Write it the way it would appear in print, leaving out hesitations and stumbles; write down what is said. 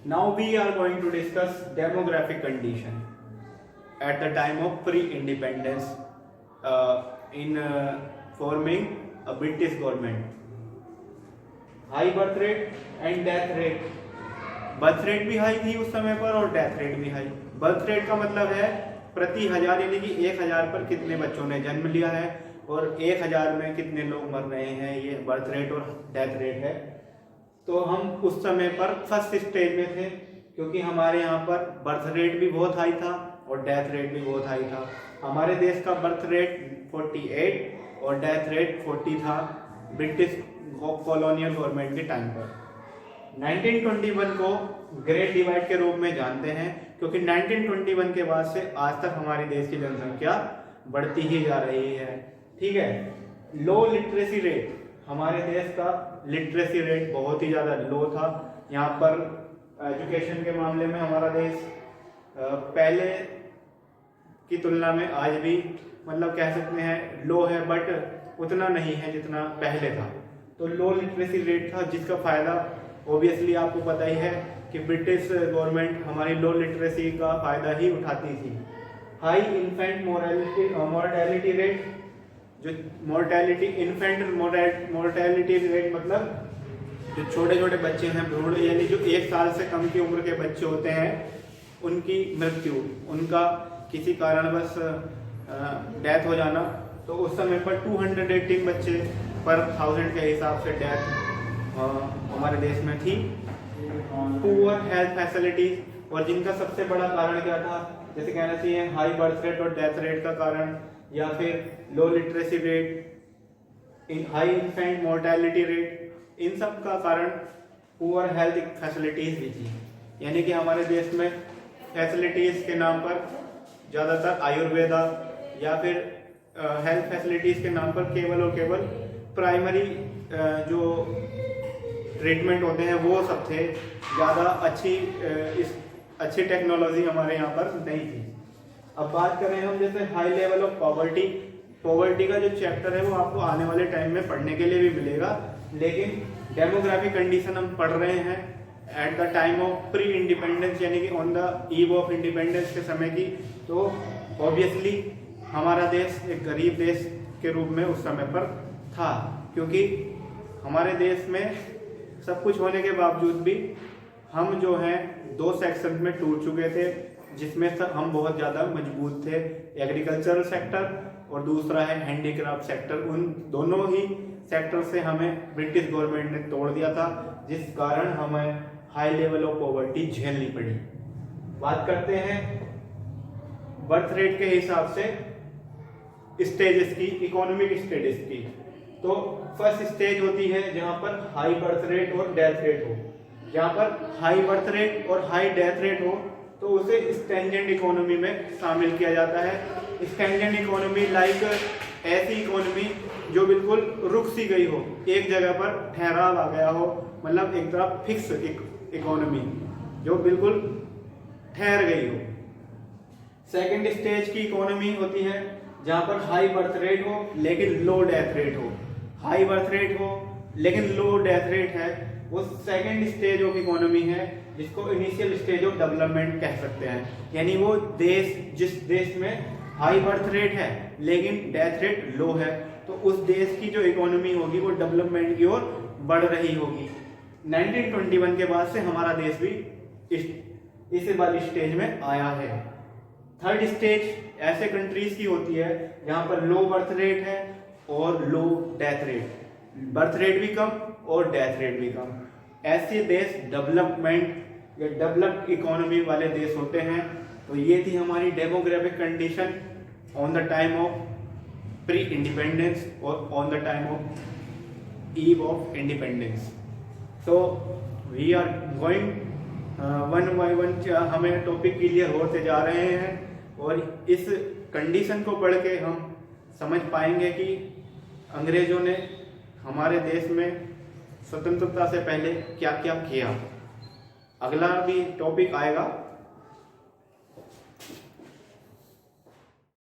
Now we are going to discuss demographic condition at the time of pre-independence in forming a British government. High birth rate and death rate. Birth rate भी high थी उस समय पर और death rate भी high. Birth rate का मतलब है प्रति हजार, यानी कि 1000 पर कितने बच्चों ने जन्म लिया है और 1000 में कितने लोग मर रहे हैं, ये बर्थ रेट और डेथ रेट है। तो हम उस समय पर फर्स्ट स्टेज में थे, क्योंकि हमारे यहाँ पर बर्थ रेट भी बहुत हाई था और डेथ रेट भी बहुत हाई था। हमारे देश का बर्थ रेट 48 और डेथ रेट 40 था ब्रिटिश कॉलोनियल गवर्नमेंट के टाइम पर। 1921 को ग्रेट डिवाइड के रूप में जानते हैं, क्योंकि 1921 के बाद से आज तक हमारे देश की जनसंख्या बढ़ती ही जा रही है। ठीक है। लो लिटरेसी रेट, हमारे देश का लिटरेसी रेट बहुत ही ज़्यादा लो था। यहाँ पर एजुकेशन के मामले में हमारा देश पहले की तुलना में आज भी मतलब कह सकते हैं लो है, बट उतना नहीं है जितना पहले था। तो लो लिटरेसी रेट था, जिसका फ़ायदा ऑब्वियसली आपको पता ही है कि ब्रिटिश गवर्नमेंट हमारी लो लिटरेसी का फ़ायदा ही उठाती थी। हाई इन्फेंट मोर्टेलिटी रेट, जो मोर्टेलिटी इन्फेंट मोर्टेलिटी रेट मतलब जो छोटे छोटे बच्चे हैं, भ्रूण यानी जो 1 साल से कम की उम्र के बच्चे होते हैं, उनकी मृत्यु, उनका किसी कारणवश डेथ हो जाना, तो उस समय पर 218 बच्चे पर 1000 के हिसाब से डेथ हमारे देश में थी। पुअर हेल्थ फैसिलिटीज, और जिनका सबसे बड़ा कारण क्या था, जैसे कहना चाहिए हाई बर्थ रेट और डेथ रेट का कारण, या फिर low literacy rate, high infant mortality rate, इन सब का कारण पुअर हेल्थ फैसिलिटीज भी थी। यानी कि हमारे देश में फैसिलिटीज के नाम पर ज़्यादातर आयुर्वेदा या फिर हेल्थ फैसिलिटीज के नाम पर केवल और केवल प्राइमरी जो ट्रीटमेंट होते हैं वो सब थे। ज़्यादा अच्छी टेक्नोलॉजी हमारे यहाँ पर नहीं थी। अब बात करें हम जैसे हाई लेवल ऑफ पॉवर्टी का जो चैप्टर है वो आपको आने वाले टाइम में पढ़ने के लिए भी मिलेगा, लेकिन डेमोग्राफिक कंडीशन हम पढ़ रहे हैं at the time of pre independence, यानी कि on the eve of independence के समय की। तो ऑब्वियसली हमारा देश एक गरीब देश के रूप में उस समय पर था, क्योंकि हमारे देश में सब कुछ होने के बावजूद भी हम जो हैं 2 सेक्शन में टूट चुके थे, जिसमें हम बहुत ज़्यादा मजबूत थे। एग्रीकल्चरल सेक्टर और दूसरा है हैंडीक्राफ्ट सेक्टर। उन दोनों ही सेक्टर से हमें ब्रिटिश गवर्नमेंट ने तोड़ दिया था, जिस कारण हमें हाई लेवल ऑफ पॉवर्टी झेलनी पड़ी। बात करते हैं बर्थ रेट के हिसाब से स्टेजेस की, इकोनॉमिक स्टेजेस की। तो फर्स्ट स्टेज होती है जहां पर हाई बर्थ रेट और डेथ रेट हो। जहां पर हाई बर्थ रेट और हाई डेथ रेट हो तो उसे स्टैंडर्ड इकोनॉमी में शामिल किया जाता है। स्टैंडर्ड इकोनॉमी लाइक ऐसी इकोनॉमी जो बिल्कुल रुक सी गई हो, एक जगह पर ठहराव आ गया हो, मतलब एक तरह फिक्स इकोनॉमी जो बिल्कुल ठहर गई हो। सेकंड स्टेज की इकोनॉमी होती है जहां पर हाई बर्थ रेट हो लेकिन लो डेथ रेट हो, हाई बर्थ रेट हो लेकिन लो डेथ रेट है, वो सेकंड स्टेज ऑफ इकोनॉमी है, जिसको इनिशियल स्टेज ऑफ डेवलपमेंट कह सकते हैं। यानी वो देश, जिस देश में हाई बर्थ रेट है लेकिन डेथ रेट लो है, तो उस देश की जो इकोनॉमी होगी वो डेवलपमेंट की ओर बढ़ रही होगी। 1921 के बाद से हमारा देश भी इस वाली स्टेज में आया है। थर्ड स्टेज ऐसे कंट्रीज की होती है जहां पर लो बर्थ रेट है और लो डेथ रेट, बर्थ रेट भी कम और डेथ रेट भी कम। ऐसे देश डेवलपमेंट या डेवलप्ड इकोनॉमी वाले देश होते हैं। तो ये थी हमारी demographic condition on the time of pre independence और on the time of eve of independence. So we are going one by one, हमें टॉपिक क्लियर होते जा रहे हैं और इस कंडीशन को पढ़ के हम समझ पाएंगे कि अंग्रेजों ने हमारे देश में स्वतंत्रता से पहले क्या क्या किया। अगला भी टॉपिक आएगा